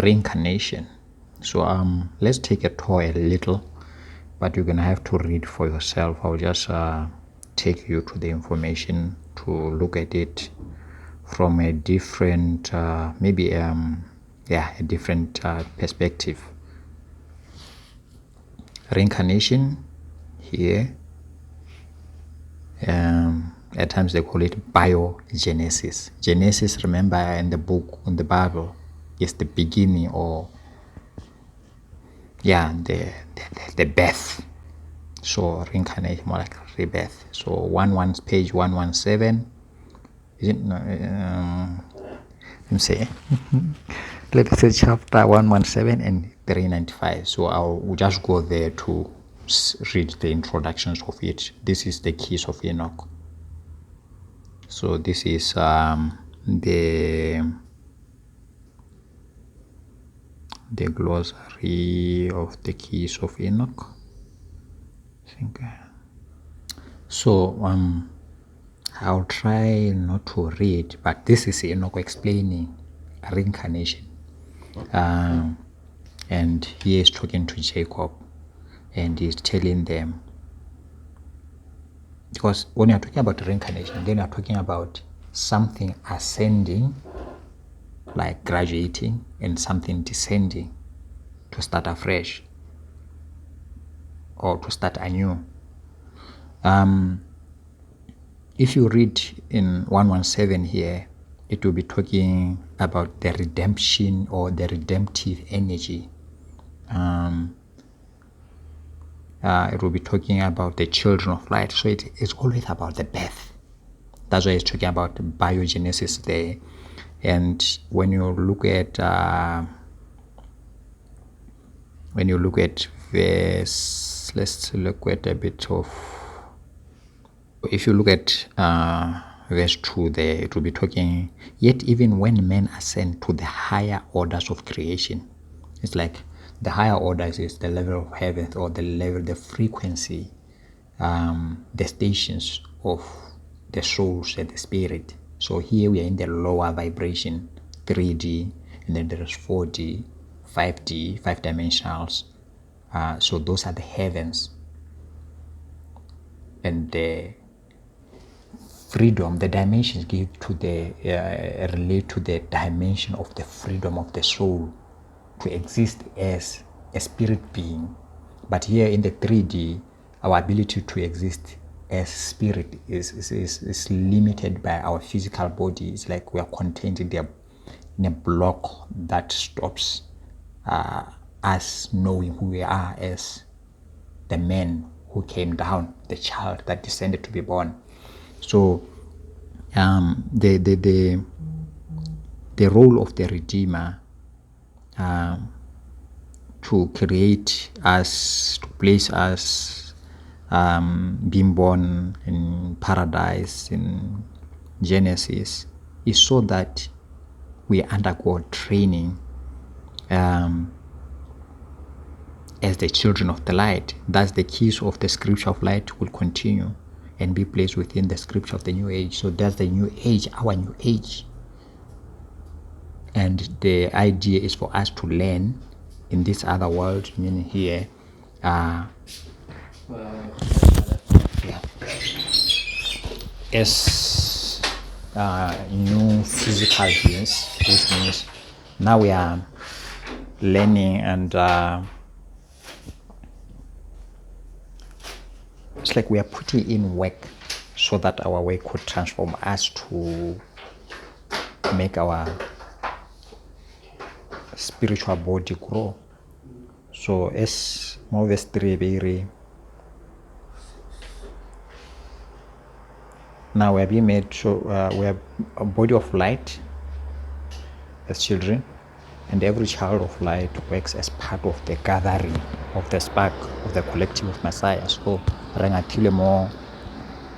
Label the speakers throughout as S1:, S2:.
S1: Reincarnation. So let's take a tour a little, but you're gonna have to read for yourself. I'll just take you to the information to look at it from a different maybe a different perspective. Reincarnation here, at times they call it biogenesis. Genesis, remember, in the book, in the Bible, is the beginning, or the birth. So reincarnation, more like rebirth. So page 117, is it? Let me say let's say chapter 117 and 395. So I'll just go there to read the introductions of it. This is the keys of Enoch. So this is the glossary of the keys of Enoch, I think. So I'll try not to read, but this is Enoch explaining reincarnation, and he is talking to Jacob, and he's telling them, because when you're talking about reincarnation, then you're talking about something ascending, like graduating, and something descending to start afresh or to start anew. If you read in 117 here, it will be talking about the redemption or the redemptive energy. It will be talking about the children of light. So it is always about the birth. That's why it's talking about biogenesis there. And when you look at verse, let's look at a bit of. If you look at verse 2 there, it will be talking, yet even when men ascend to the higher orders of creation, it's like the higher orders is the level of heaven, or the level, the frequency, the stations of the souls and the spirit. So here we are in the lower vibration, 3D, and then there is 4D, 5D, 5 dimensionals. So those are the heavens. And the freedom, the dimensions give to the relate to the dimension of the freedom of the soul to exist as a spirit being. But here in the 3D, our ability to exist as spirit is limited by our physical body. It's like we are contained in a block that stops us knowing who we are as the man who came down, the child that descended to be born. So the role of the Redeemer to create us, to place us, being born in paradise in Genesis, is so that we undergo training as the children of the light. Thus the keys of the scripture of light will continue and be placed within the scripture of the new age. So that's the new age, our new age. And the idea is for us to learn in this other world, meaning here, as new physical beings, which means now we are learning, and it's like we are putting in work so that our work could transform us to make our spiritual body grow. So as verse 3 very, now we are being made, so we are a body of light as children, and every child of light works as part of the gathering of the spark of the collective of Messiah. So Rangatile more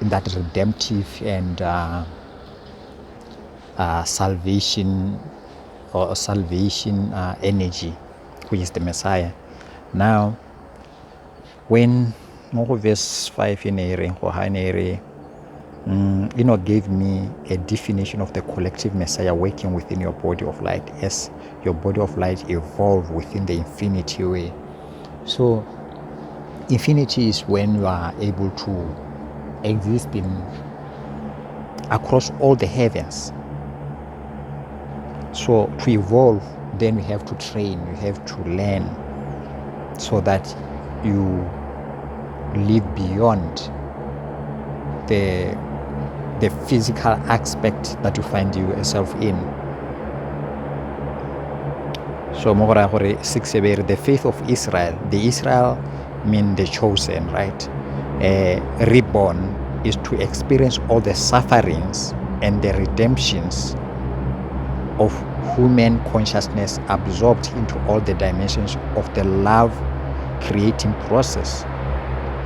S1: in that redemptive and salvation energy, which is the Messiah. Now, when verse 5 in area, Enoch gave me a definition of the collective Messiah working within your body of light as your body of light evolve within the infinity way. So infinity is when you are able to exist in across all the heavens. So to evolve, then you have to train, you have to learn, so that you live beyond the physical aspect that you find yourself in. So the faith of Israel, the Israel mean the chosen, right? Reborn is to experience all the sufferings and the redemptions of human consciousness absorbed into all the dimensions of the love creating process.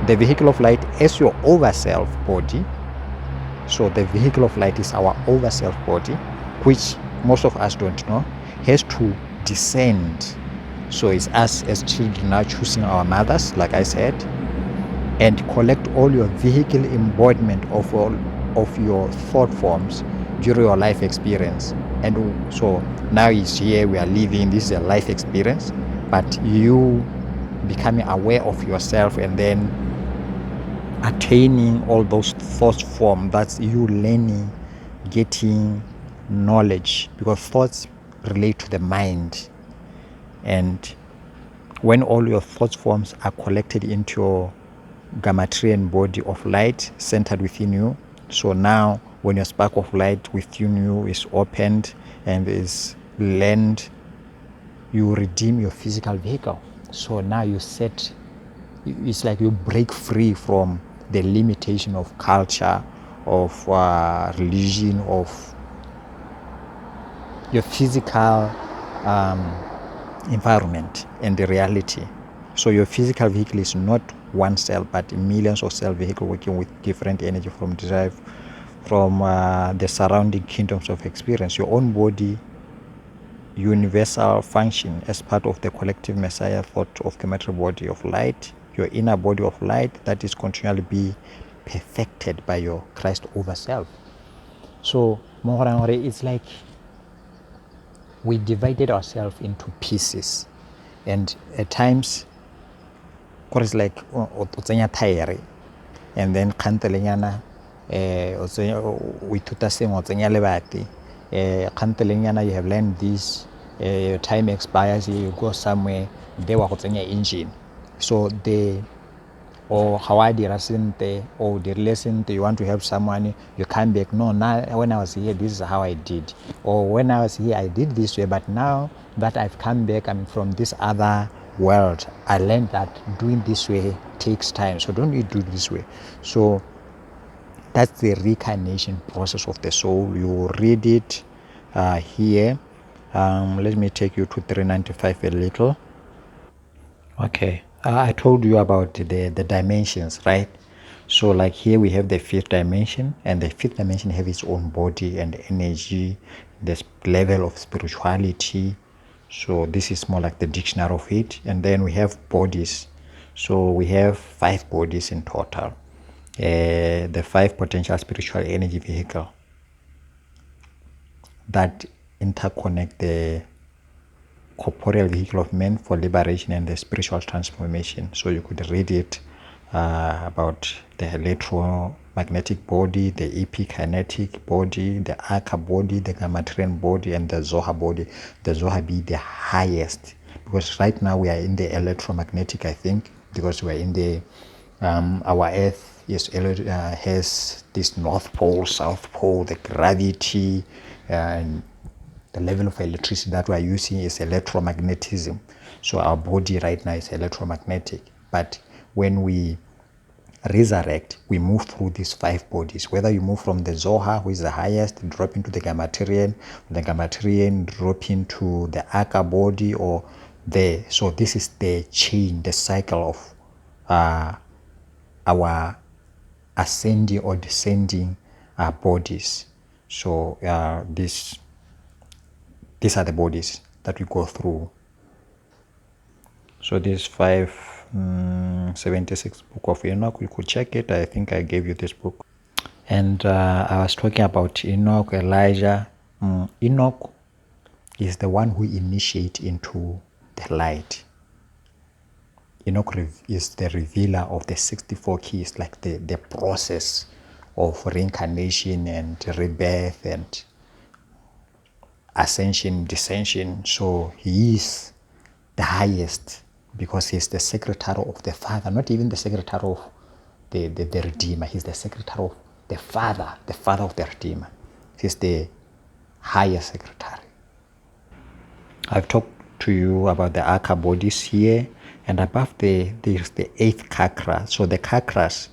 S1: The vehicle of light as your overself body. So the vehicle of light is our overself body, which most of us don't know, has to descend. So it's us as children now choosing our mothers, like I said, and collect all your vehicle embodiment of all of your thought forms during your life experience. And so now it's here, we are living, this is a life experience, but you becoming aware of yourself and then attaining all those thoughts form, that's you learning, getting knowledge, because thoughts relate to the mind. And when all your thought forms are collected into your Gammatrian body of light centered within you, so now when your spark of light within you is opened and is learned, you redeem your physical vehicle. So now you set, it's like you break free from the limitation of culture, of religion, of your physical environment and the reality. So your physical vehicle is not one cell, but millions of cell vehicle working with different energy from derived from the surrounding kingdoms of experience. Your own body, universal function as part of the collective Messiah thought of the material body of light, your inner body of light that is continually be perfected by your Christ over self. So it's like we divided ourselves into pieces, and at times it's like tire, and then kgantelenyana we ithuta sengwe o tsenya lebati kgantelenyana you have learned this, your time expires, you go somewhere, there wa go tsenya engine. So the or how I did or the lesson you want to help someone, you come back, no, now when I was here this is how I did, or when I was here I did this way, but now that I've come back, I'm from this other world, I learned that doing this way takes time, so don't you do this way. So that's the reincarnation process of the soul. You read it here. Let me take you to 395 a little. Okay, I told you about the dimensions, right? So like here we have the fifth dimension, and the fifth dimension have its own body and energy, this level of spirituality. So this is more like the dictionary of it. And then we have bodies. So we have 5 bodies in total. The 5 potential spiritual energy vehicle that interconnect the corporeal vehicle of man for liberation and the spiritual transformation. So you could read it about the electromagnetic body, the epikinetic body, the Aka body, the Gammatrian body, and the Zoha body. The Zoha be the highest, because right now we are in the electromagnetic, I think, because we are in the our earth has this north pole, south pole, the gravity, and the level of electricity that we are using is electromagnetism. So our body right now is electromagnetic. But when we resurrect, we move through these 5 bodies. Whether you move from the Zoha, which is the highest, drop into the Gammaterian, drop into the Aka body, or the, so this is the chain, the cycle of our ascending or descending bodies. So these are the bodies that we go through. So this 576 book of Enoch, you could check it. I think I gave you this book. And I was talking about Enoch, Elijah. Enoch is the one who initiates into the light. Enoch is the revealer of the 64 keys, like the process of reincarnation and rebirth and ascension, descension. So he is the highest because he's the secretary of the Father, not even the secretary of the Redeemer. He's the secretary of the Father of the Redeemer. He's the highest secretary. I've talked to you about the Aka bodies here, and above there's the 8th Kakra. So the Kakras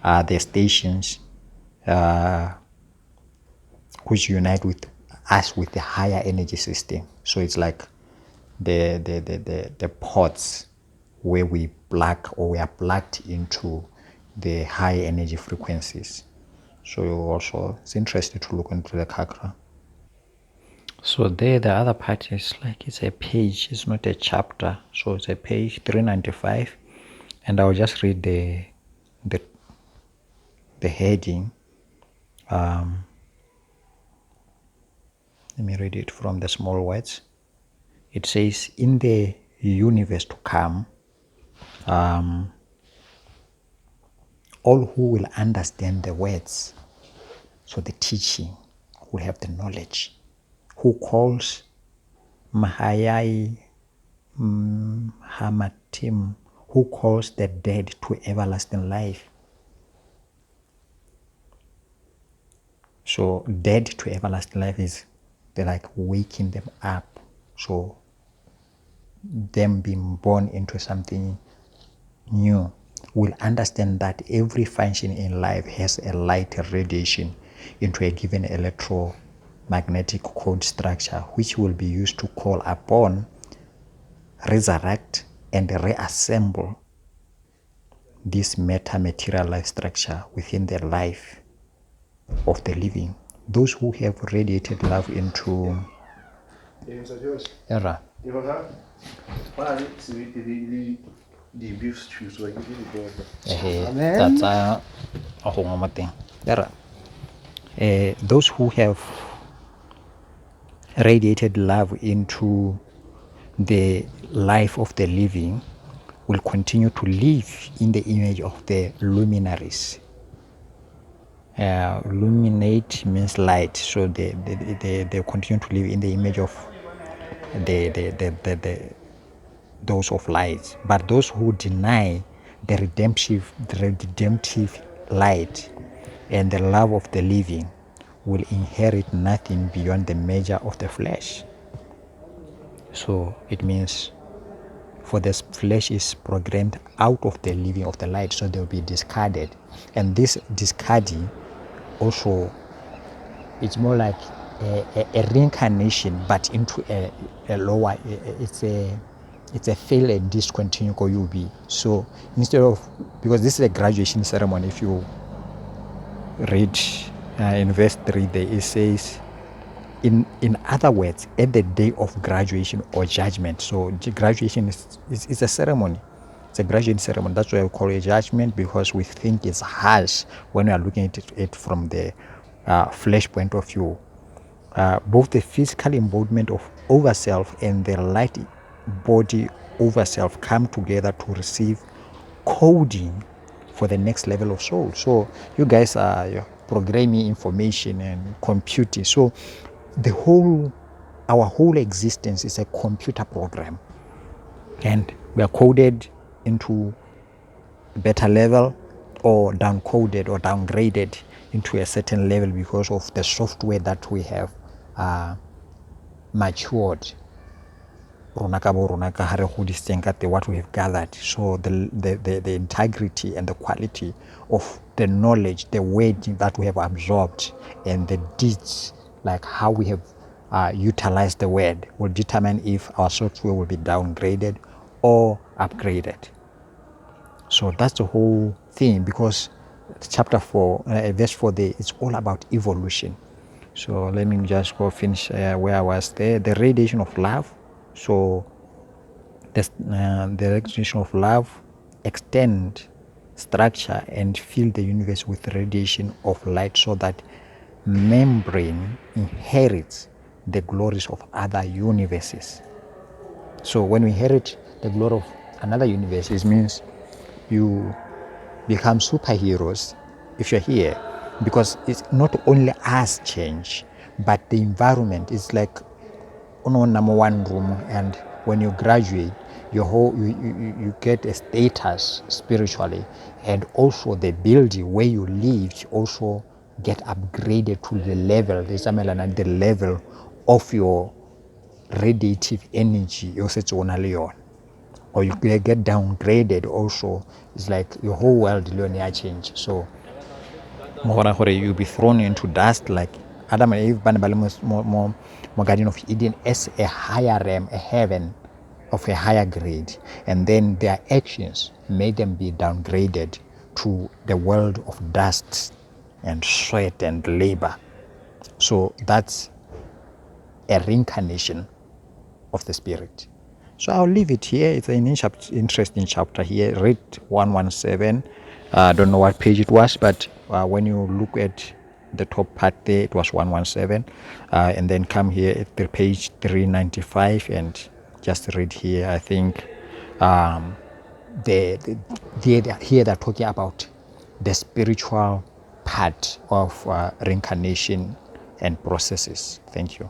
S1: are the stations which unite with us with the higher energy system. So it's like the pods where we plug or we are plugged into the high energy frequencies. So also it's interesting to look into the Kakra. So there, the other part is like it's a page, it's not a chapter. So it's a page 395, and I'll just read the heading. Let me read it from the small words. It says, in the universe to come, all who will understand the words, so the teaching, who have the knowledge, who calls Mahayai Hamatim, who calls the dead to everlasting life. So dead to everlasting life is they're like waking them up. So them being born into something new will understand that every function in life has a light radiation into a given electromagnetic code structure, which will be used to call upon, resurrect, and reassemble this material life structure within the life of the living. Those who have radiated love into era. That's a whole thing. Those who have radiated love into the life of the living will continue to live in the image of the luminaries. Luminate means light, so they continue to live in the image of those of light. But those who deny the redemptive light and the love of the living will inherit nothing beyond the measure of the flesh. So it means for the flesh is programmed out of the living of the light, so they will be discarded. And this discarding also, it's more like a reincarnation, but into a lower, it's a fail and discontinue UB. So instead of, because this is a graduation ceremony, if you read in verse 3 there, it says, in other words, at the day of graduation or judgment. So graduation is a ceremony. It's a graduation ceremony. That's why we call it judgment, because we think it's harsh when we are looking at it from the flesh point of view. Both the physical embodiment of overself and the light body overself come together to receive coding for the next level of soul. So you guys are programming information and computing. So our whole existence is a computer program, and we are coded into a better level or downcoded or downgraded into a certain level because of the software that we have matured. What we have gathered. So the integrity and the quality of the knowledge, the weight that we have absorbed, and the deeds, like how we have utilized the word, will determine if our software will be downgraded or upgraded. So that's the whole thing, because chapter 4, verse 4 there, it's all about evolution. So let me just go finish where I was there. The radiation of love. So the radiation of love extend structure and fill the universe with radiation of light so that membrane inherits the glories of other universes. So when we inherit the glory of another universe, it means you become superheroes if you're here, because it's not only us change, but the environment is like number one room, and when you graduate, your whole you get a status spiritually, and also the building where you live also get upgraded to the level, the level of your radiative energy, or you get downgraded also. It's like your whole world will change. So you'll be thrown into dust like Adam and Eve, more Garden of Eden, as a higher realm, a heaven of a higher grade, and then their actions made them be downgraded to the world of dust and sweat and labor. So that's a reincarnation of the spirit. So I'll leave it here. It's an interesting chapter here. Read 117. I don't know what page it was, but when you look at the top part there, it was 117. And then come here at the page 395 and just read here. I think here they're talking about the spiritual part of reincarnation and processes. Thank you.